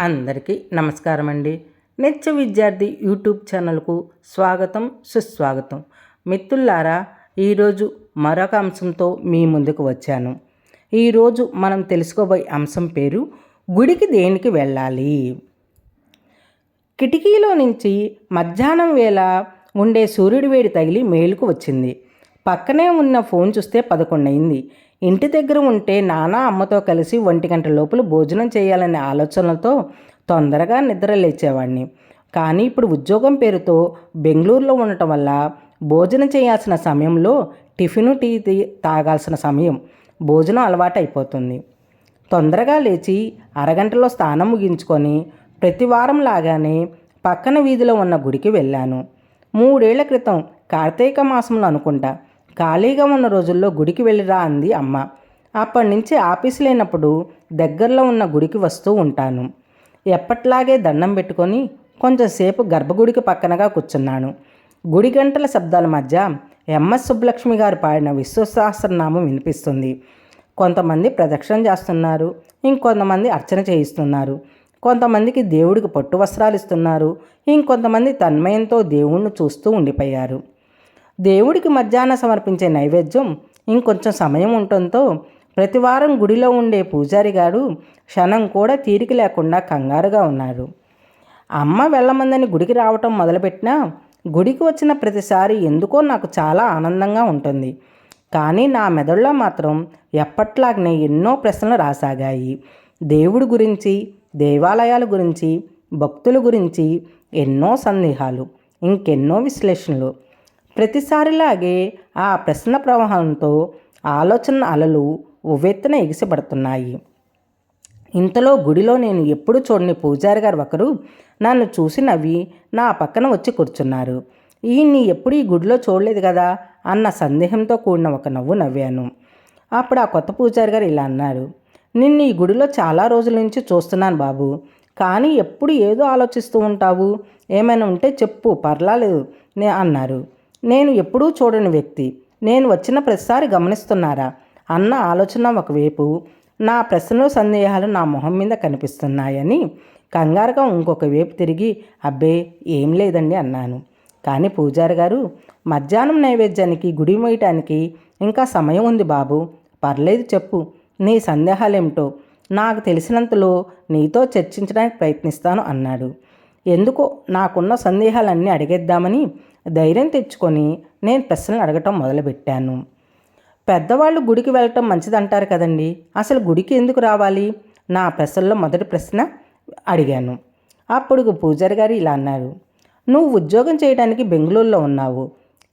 అందరికీ నమస్కారం అండి. నిత్య విద్యార్థి యూట్యూబ్ ఛానల్కు స్వాగతం, సుస్వాగతం. మిత్రులారా, ఈరోజు మరొక అంశంతో మీ ముందుకు వచ్చాను. ఈరోజు మనం తెలుసుకోబోయే అంశం పేరు గుడికి దేనికి వెళ్ళాలి. కిటికీలో నుంచి మధ్యాహ్నం వేళ ఉండే సూర్యుడి వేడి తగిలి మేలుకు వచ్చింది. పక్కనే ఉన్న ఫోన్ చూస్తే 11 అయింది. ఇంటి దగ్గర ఉంటే నాన్న అమ్మతో కలిసి 1 గంట లోపల భోజనం చేయాలనే ఆలోచనలతో తొందరగా నిద్ర లేచేవాడిని. కానీ ఇప్పుడు ఉద్యోగం పేరుతో బెంగళూరులో ఉండటం వల్ల భోజనం చేయాల్సిన సమయంలో టిఫిను టీ తాగాల్సిన సమయం భోజనం అలవాటు అయిపోతుంది. తొందరగా లేచి అరగంటలో స్నానం ముగించుకొని ప్రతి వారం లాగానే పక్కన వీధిలో ఉన్న గుడికి వెళ్ళాను. 3 ఏళ్ల క్రితం కార్తీక మాసంలో అనుకుంటా ఖాళీగా ఉన్న రోజుల్లో గుడికి వెళ్ళిరా అంది అమ్మ. అప్పటి నుంచి ఆఫీసు లేనప్పుడు దగ్గరలో ఉన్న గుడికి వస్తూ ఉంటాను. ఎప్పట్లాగే దండం పెట్టుకొని కొంచెంసేపు గర్భగుడికి పక్కనగా కూర్చున్నాను. గుడి గంటల శబ్దాల మధ్య ఎంఎస్ సుబ్బలక్ష్మి గారు పాడిన విశ్వసహస్రనామం వినిపిస్తుంది. కొంతమంది ప్రదక్షిణ చేస్తున్నారు, ఇంకొంతమంది అర్చన చేయిస్తున్నారు, కొంతమందికి దేవుడికి పట్టు వస్త్రాలు ఇస్తున్నారు, ఇంకొంతమంది తన్మయంతో దేవుణ్ణి చూస్తూ ఉండిపోయారు. దేవుడికి మధ్యాహ్నం సమర్పించే నైవేద్యం ఇంకొంచెం సమయం ఉండటంతో ప్రతివారం గుడిలో ఉండే పూజారి గారు క్షణం కూడా తీరిక లేకుండా కంగారుగా ఉన్నారు. అమ్మ వెళ్ళమందని గుడికి రావటం మొదలుపెట్టినా గుడికి వచ్చిన ప్రతిసారి ఎందుకో నాకు చాలా ఆనందంగా ఉంటుంది. కానీ నా మెదడులో మాత్రం ఎప్పట్లాగనే ఎన్నో ప్రశ్నలు రాసాగాయి. దేవుడి గురించి, దేవాలయాల గురించి, భక్తుల గురించి ఎన్నో సందేహాలు, ఇంకెన్నో విశ్లేషణలు. ప్రతిసారిలాగే ఆ ప్రశ్న ప్రవాహంతో ఆలోచన అలలు ఉవ్వెత్తున ఎగిసిపడుతున్నాయి. ఇంతలో గుడిలో నేను ఎప్పుడు చూడని పూజారి గారు ఒకరు నన్ను చూసి నవ్వి నా పక్కన వచ్చి కూర్చున్నారు. ఈయన్ని ఎప్పుడు ఈ గుడిలో చూడలేదు కదా అన్న సందేహంతో కూడిన ఒక నవ్వు నవ్వాను. అప్పుడు ఆ కొత్త పూజారి గారు ఇలా అన్నారు, నిన్ను ఈ గుడిలో చాలా రోజుల నుంచి చూస్తున్నాను బాబు, కానీ ఎప్పుడు ఏదో ఆలోచిస్తూ ఉంటావు, ఏమైనా ఉంటే చెప్పు, పర్వాలేదు అన్నారు. నేను ఎప్పుడూ చూడని వ్యక్తి, నేను వచ్చిన ప్రతిసారి గమనిస్తున్నారా అన్న ఆలోచన ఒకవైపు, నా ప్రశ్నలు సందేహాలు నా మొహం మీద కనిపిస్తున్నాయని కంగారుగా ఇంకొక వైపు తిరిగి అబ్బే ఏం లేదండి అన్నాను. కానీ పూజారి గారు, మధ్యాహ్నం నైవేద్యానికి గుడి మోయటానికి ఇంకా సమయం ఉంది బాబు, పర్లేదు చెప్పు, నీ సందేహాలేమిటో నాకు తెలిసినంతలో నీతో చర్చించడానికి ప్రయత్నిస్తాను అన్నాడు. ఎందుకో నాకున్న సందేహాలన్నీ అడిగేద్దామని ధైర్యం తెచ్చుకొని నేను ప్రశ్నలు అడగటం మొదలుపెట్టాను. పెద్దవాళ్ళు గుడికి వెళ్ళటం మంచిదంటారు కదండి, అసలు గుడికి ఎందుకు రావాలి? నా ప్రశ్నల్లో మొదటి ప్రశ్న అడిగాను. అప్పుడు పూజారి గారు ఇలా అన్నారు, నువ్వు ఉద్యోగం చేయడానికి బెంగళూరులో ఉన్నావు,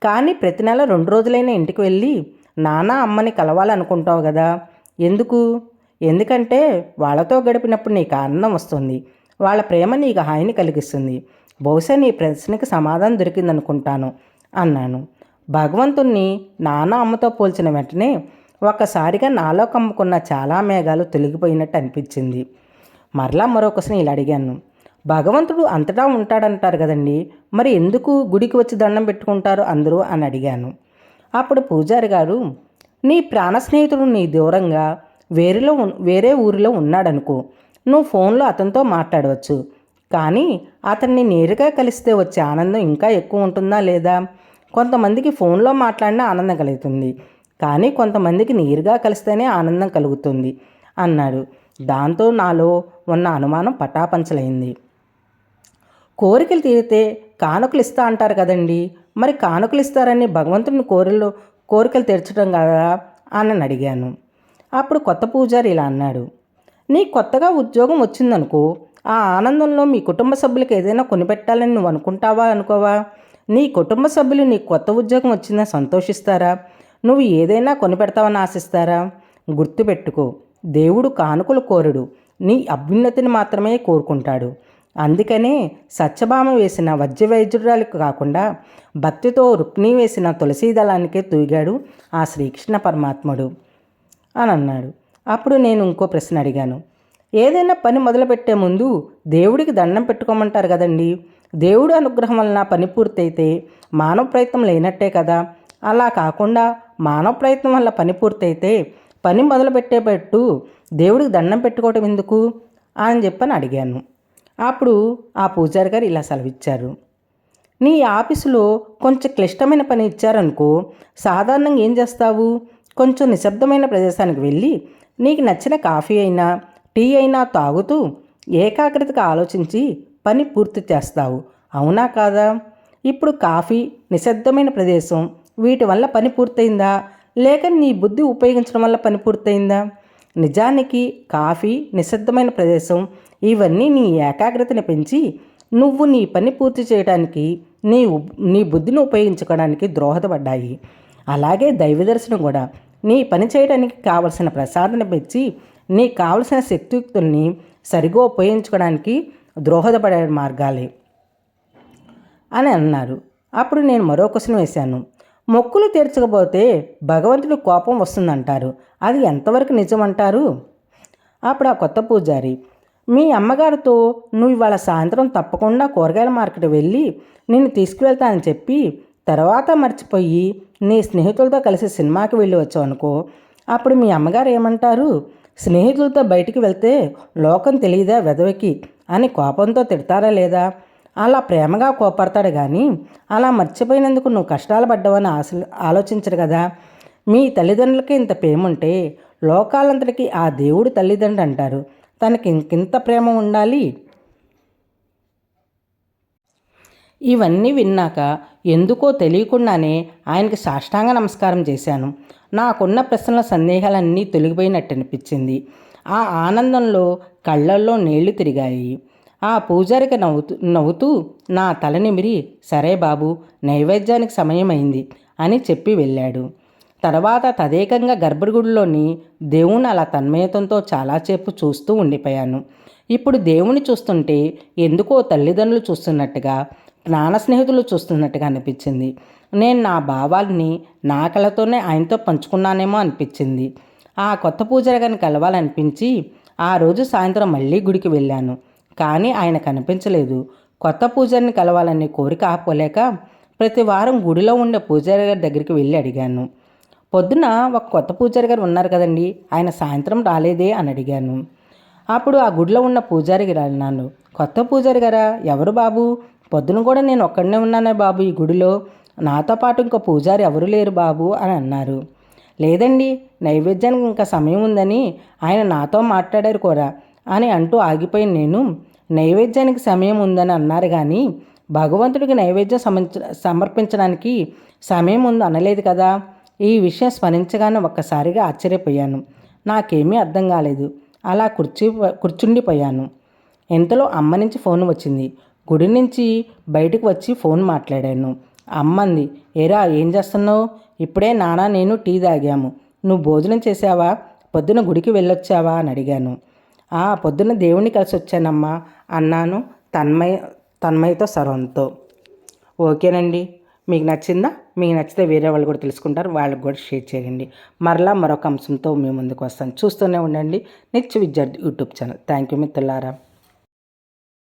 కానీ ప్రతి నెల 2 రోజులైనా ఇంటికి వెళ్ళి నాన్న అమ్మని కలవాలనుకుంటావు కదా, ఎందుకు? ఎందుకంటే వాళ్ళతో గడిపినప్పుడు నీకు ఆనందం వస్తుంది, వాళ్ళ ప్రేమ నీకు హాయిని కలిగిస్తుంది. బహుశా నీ ప్రశ్నకి సమాధానం దొరికిందనుకుంటాను అన్నాను. భగవంతుణ్ణి నాన్న అమ్మతో పోల్చిన వెంటనే ఒక్కసారిగా నాలో కమ్ముకున్న చాలా మేఘాలు తొలగిపోయినట్టు అనిపించింది. మరలా మరో క్వశ్చన్ ఇలా అడిగాను, భగవంతుడు అంతటా ఉంటాడంటారు కదండి, మరి ఎందుకు గుడికి వచ్చి దండం పెట్టుకుంటారు అందరూ అని అడిగాను. అప్పుడు పూజారి గారు, నీ ప్రాణ స్నేహితుడు నీ దూరంగా వేరే ఊరిలో ఉన్నాడనుకో, నువ్వు ఫోన్లో అతనితో మాట్లాడవచ్చు, కానీ అతన్ని నేరుగా కలిస్తే వచ్చే ఆనందం ఇంకా ఎక్కువ ఉంటుందా లేదా? కొంతమందికి ఫోన్లో మాట్లాడినా ఆనందం కలుగుతుంది, కానీ కొంతమందికి నేరుగా కలిస్తేనే ఆనందం కలుగుతుంది అన్నాడు. దాంతో నాలో ఉన్న అనుమానం పటాపంచలైంది. కోరికలు తీరితే కానుకలు ఇస్తా అంటారు కదండి, మరి కానుకలు ఇస్తారని భగవంతుని కోరికలు తీర్చడం కదా అని అడిగాను. అప్పుడు కొత్త పూజారి ఇలా అన్నాడు, నీ కొత్తగా ఉద్యోగం వచ్చిందనుకో, ఆ ఆనందంలో మీ కుటుంబ సభ్యులకు ఏదైనా కొనిపెట్టాలని నువ్వు అనుకుంటావా అనుకోవా? నీ కుటుంబ సభ్యులు నీ కొత్త ఉద్యోగం వచ్చిందని సంతోషిస్తారా? నువ్వు ఏదైనా కొనిపెడతావని ఆశిస్తారా? గుర్తుపెట్టుకో, దేవుడు కానుకలు కోరుడు, నీ అభ్యున్నతిని మాత్రమే కోరుకుంటాడు. అందుకనే సత్యభామ వేసిన వజ్రవైద్యురాలకు కాకుండా భక్తితో రుక్ని వేసిన తులసీ దళానికే తూగాడు ఆ శ్రీకృష్ణ పరమాత్ముడు అని అన్నాడు. అప్పుడు నేను ఇంకో ప్రశ్న అడిగాను, ఏదైనా పని మొదలుపెట్టే ముందు దేవుడికి దండం పెట్టుకోమంటారు కదండి, దేవుడి అనుగ్రహం వలన పని పూర్తయితే మానవ ప్రయత్నం లేనట్టే కదా, అలా కాకుండా మానవ ప్రయత్నం వల్ల పని పూర్తయితే పని మొదలుపెట్టేటట్టు దేవుడికి దండం పెట్టుకోవటం ఎందుకు అని చెప్పని అడిగాను. అప్పుడు ఆ పూజారి గారు ఇలా సెలవిచ్చారు. నీ ఆఫీసులో కొంచెం క్లిష్టమైన పని ఇచ్చారనుకో, సాధారణంగా ఏం చేస్తావు? కొంచెం నిశ్శబ్దమైన ప్రదేశానికి వెళ్ళి నీకు నచ్చిన కాఫీ అయినా టీ అయినా తాగుతూ ఏకాగ్రతగా ఆలోచించి పని పూర్తి చేస్తావు. అవునా కాదా? ఇప్పుడు కాఫీ, నిశ్శబ్దమైన ప్రదేశం వీటి వల్ల పని పూర్తయిందా, లేక నీ బుద్ధి ఉపయోగించడం వల్ల పని పూర్తయిందా? నిజానికి కాఫీ, నిశ్శబ్దమైన ప్రదేశం ఇవన్నీ నీ ఏకాగ్రతని పెంచి నువ్వు నీ పని పూర్తి చేయడానికి, నీ బుద్ధిని ఉపయోగించుకోవడానికి దోహదపడ్డాయి. అలాగే దైవ దర్శనం కూడా నీ పని చేయడానికి కావలసిన ప్రసాదన పెంచి నీకు కావలసిన శక్తియుక్తుల్ని సరిగా ఉపయోగించుకోవడానికి దోహదపడే మార్గాలే అని అన్నారు. అప్పుడు నేను మరో క్వశ్చన్ వేశాను. మొక్కులు తీర్చకపోతే భగవంతుడి కోపం వస్తుందంటారు, అది ఎంతవరకు నిజమంటారు? అప్పుడు ఆ కొత్త పూజారి, మీ అమ్మగారితో నువ్వు ఇవాళ సాయంత్రం తప్పకుండా కూరగాయల మార్కెట్ వెళ్ళి నిన్ను తీసుకువెళ్తానని చెప్పి తర్వాత మర్చిపోయి నీ స్నేహితులతో కలిసి సినిమాకి వెళ్ళి వచ్చావు అనుకో, అప్పుడు మీ అమ్మగారు ఏమంటారు? స్నేహితులతో బయటికి వెళ్తే లోకం తెలియదా వెధవకి అని కోపంతో తిడతారా లేదా? అలా ప్రేమగా కోపడతాడు కానీ అలా మర్చిపోయినందుకు నువ్వు కష్టాలు పడ్డావని ఆలోచించరు కదా. మీ తల్లిదండ్రులకి ఇంత ప్రేమ ఉంటే లోకాలంతటికీ ఆ దేవుడు తల్లిదండ్రులు అంటారు, తనకి ఇంకింత ప్రేమ ఉండాలి. ఇవన్నీ విన్నాక ఎందుకో తెలియకుండానే ఆయనకి సాష్టాంగ నమస్కారం చేశాను. నాకున్న ప్రశ్నల సందేహాలన్నీ తొలగిపోయినట్టు అనిపించింది. ఆ ఆనందంలో కళ్ళల్లో నీళ్లు తిరిగాయి. ఆ పూజారికి నవ్వుతూ నా తల నిమిరి, సరే బాబు, నైవేద్యానికి సమయమైంది అని చెప్పి వెళ్ళాడు. తర్వాత తదేకంగా గర్భగుడిలోని దేవుని అలా తన్మయతంతో చాలాసేపు చూస్తూ ఉండిపోయాను. ఇప్పుడు దేవుని చూస్తుంటే ఎందుకో తల్లిదండ్రులు చూస్తున్నట్టుగా, ప్రాణ స్నేహితులు చూస్తున్నట్టుగా అనిపించింది. నేను నా భావాల్ని నా కళతోనే ఆయనతో పంచుకున్నానేమో అనిపించింది. ఆ కొత్త పూజారి గారిని కలవాలనిపించి ఆ రోజు సాయంత్రం మళ్ళీ గుడికి వెళ్ళాను. కానీ ఆయన కనిపించలేదు. కొత్త పూజారిని కలవాలనే కోరిక ఆపుకోలేక ప్రతి వారం గుడిలో ఉండే పూజారి గారి దగ్గరికి వెళ్ళి అడిగాను. పొద్దున ఒక కొత్త పూజారి గారు ఉన్నారు కదండి, ఆయన సాయంత్రం రాలేదే అని అడిగాను. అప్పుడు ఆ గుడిలో ఉన్న పూజారి గారు అన్నాను, కొత్త పూజారి గారా? ఎవరు బాబు? పొద్దున కూడా నేను ఒక్కడనే ఉన్నానే బాబు ఈ గుడిలో, నాతో పాటు ఇంకో పూజారి ఎవరు లేరు బాబు అని అన్నారు. లేదండి, నైవేద్యానికి ఇంకా సమయం ఉందని ఆయన నాతో మాట్లాడారు కూడా అని అంటూ ఆగిపోయి నేను, నైవేద్యానికి సమయం ఉందని అన్నారు కానీ భగవంతుడికి నైవేద్యం సమర్పించడానికి సమయం ఉంది అనలేదు కదా. ఈ విషయం స్మరించగానే ఒక్కసారిగా ఆశ్చర్యపోయాను. నాకేమీ అర్థం కాలేదు. అలా కూర్చుండిపోయాను. ఇంతలో అమ్మ నుంచి ఫోన్ వచ్చింది. గుడి నుంచి బయటకు వచ్చి ఫోన్ మాట్లాడాను. అమ్మంది, ఏరా ఏం చేస్తున్నావు? ఇప్పుడే నాన్న నేను టీ తాగాము. నువ్వు భోజనం చేసావా? పొద్దున గుడికి వెళ్ళొచ్చావా అని అడిగాను. పొద్దున్న దేవుణ్ణి కలిసి వచ్చానమ్మా అన్నాను తన్మయతో సర్వంతో. ఓకేనండి, మీకు నచ్చిందా? మీకు నచ్చితే వేరే వాళ్ళు కూడా తెలుసుకుంటారు, వాళ్ళకి కూడా షేర్ చేయండి. మరలా మరొక అంశంతో మీ ముందుకు వస్తాను. చూస్తూనే ఉండండి నిత్య విద్యార్థి యూట్యూబ్ ఛానల్. థ్యాంక్ యూ మిత్రులారా.